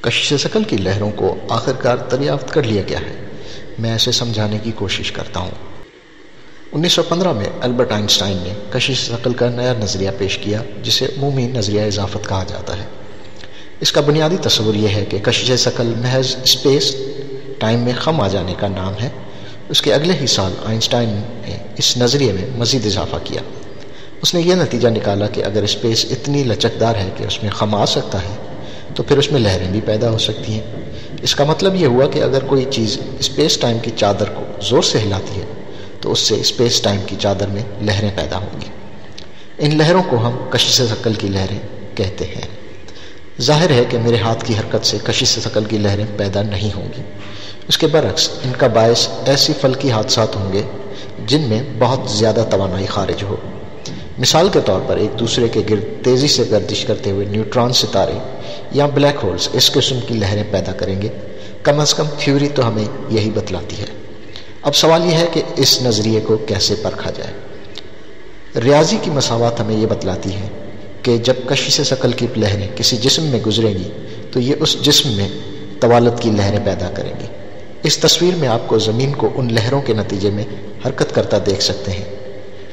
کشش ثقل کی لہروں کو آخرکار دریافت کر لیا گیا ہے۔ میں اسے سمجھانے کی کوشش کرتا ہوں۔ 1915 میں البرٹ آئنسٹائن نے کشش ثقل کا نیا نظریہ پیش کیا جسے عمومی نظریہ اضافت کہا جاتا ہے۔ اس کا بنیادی تصور یہ ہے کہ کشش ثقل محض اسپیس ٹائم میں خم آ جانے کا نام ہے۔ اس کے اگلے ہی سال آئنسٹائن نے اس نظریے میں مزید اضافہ کیا۔ اس نے یہ نتیجہ نکالا کہ اگر اسپیس اتنی لچکدار ہے کہ اس میں خم آ سکتا ہے تو پھر اس میں لہریں بھی پیدا ہو سکتی ہیں۔ اس کا مطلب یہ ہوا کہ اگر کوئی چیز اسپیس ٹائم کی چادر کو زور سے ہلاتی ہے تو اس سے اسپیس ٹائم کی چادر میں لہریں پیدا ہوں گی۔ ان لہروں کو ہم کشش ثقل کی لہریں کہتے ہیں۔ ظاہر ہے کہ میرے ہاتھ کی حرکت سے کشش ثقل کی لہریں پیدا نہیں ہوں گی۔ اس کے برعکس ان کا باعث ایسی فلکی حادثات ہوں گے جن میں بہت زیادہ توانائی خارج ہو۔ مثال کے طور پر ایک دوسرے کے گرد تیزی سے گردش کرتے ہوئے نیوٹران ستارے یا بلیک ہولز اس قسم کی لہریں پیدا کریں گے۔ کم از کم تھیوری تو ہمیں یہی بتلاتی ہے۔ اب سوال یہ ہے کہ اس نظریے کو کیسے پرکھا جائے۔ ریاضی کی مساوات ہمیں یہ بتلاتی ہے کہ جب کشش ثقل کی لہریں کسی جسم میں گزریں گی تو یہ اس جسم میں طوالت کی لہریں پیدا کریں گی۔ اس تصویر میں آپ کو زمین کو ان لہروں کے نتیجے میں حرکت کرتا دیکھ سکتے ہیں،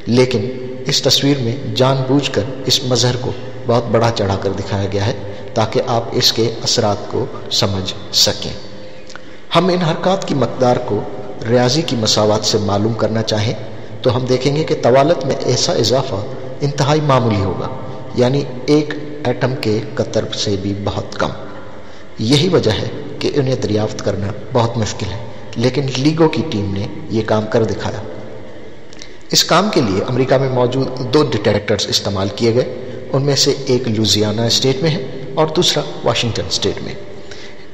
لیکن اس تصویر میں جان بوجھ کر اس مظہر کو بہت بڑا چڑھا کر دکھایا گیا ہے تاکہ آپ اس کے اثرات کو سمجھ سکیں۔ ہم ان حرکات کی مقدار کو ریاضی کی مساوات سے معلوم کرنا چاہیں تو ہم دیکھیں گے کہ طوالت میں ایسا اضافہ انتہائی معمولی ہوگا، یعنی ایک ایٹم کے قطر سے بھی بہت کم۔ یہی وجہ ہے کہ انہیں دریافت کرنا بہت مشکل ہے، لیکن لیگو کی ٹیم نے یہ کام کر دکھایا۔ اس کام کے لیے امریکہ میں موجود 2 ڈیٹیکٹرز استعمال کیے گئے، ان میں سے ایک لوزیانا اسٹیٹ میں ہے اور دوسرا واشنگٹن اسٹیٹ میں۔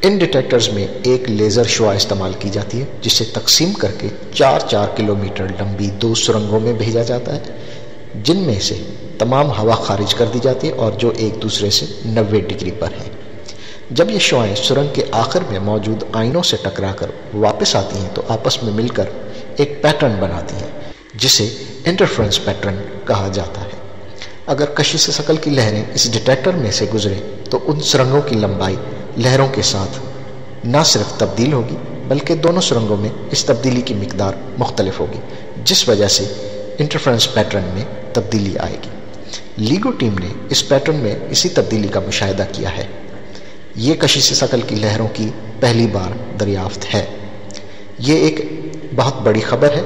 ان ڈیٹیکٹرز میں ایک لیزر شعاع استعمال کی جاتی ہے جسے تقسیم کر کے 4 کلومیٹر لمبی 2 سرنگوں میں بھیجا جاتا ہے، جن میں سے تمام ہوا خارج کر دی جاتی ہے اور جو ایک دوسرے سے 90 ڈگری پر ہیں۔ جب یہ شعاعیں سرنگ کے آخر میں موجود آئنوں سے ٹکرا کر واپس آتی ہیں تو آپس میں مل کر ایک پیٹرن بناتی ہیں جسے انٹرفرنس پیٹرن کہا جاتا ہے۔ اگر کشش ثقل کی لہریں اس ڈیٹیکٹر میں سے گزریں تو ان سرنگوں کی لمبائی لہروں کے ساتھ نہ صرف تبدیل ہوگی بلکہ دونوں سرنگوں میں اس تبدیلی کی مقدار مختلف ہوگی، جس وجہ سے انٹرفرنس پیٹرن میں تبدیلی آئے گی۔ لیگو ٹیم نے اس پیٹرن میں اسی تبدیلی کا مشاہدہ کیا ہے۔ یہ کشش ثقل کی لہروں کی پہلی بار دریافت ہے۔ یہ ایک بہت بڑی خبر ہے۔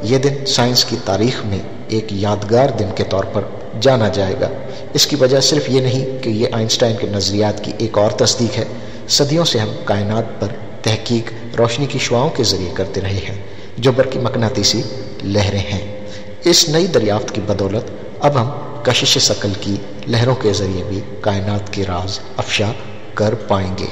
یہ دن سائنس کی تاریخ میں ایک یادگار دن کے طور پر جانا جائے گا۔ اس کی وجہ صرف یہ نہیں کہ یہ آئنسٹائن کے نظریات کی ایک اور تصدیق ہے۔ صدیوں سے ہم کائنات پر تحقیق روشنی کی شعاؤں کے ذریعے کرتے رہے ہیں جو برقی مقناطیسی لہریں ہیں۔ اس نئی دریافت کی بدولت اب ہم کشش ثقل کی لہروں کے ذریعے بھی کائنات کے راز افشا کر پائیں گے۔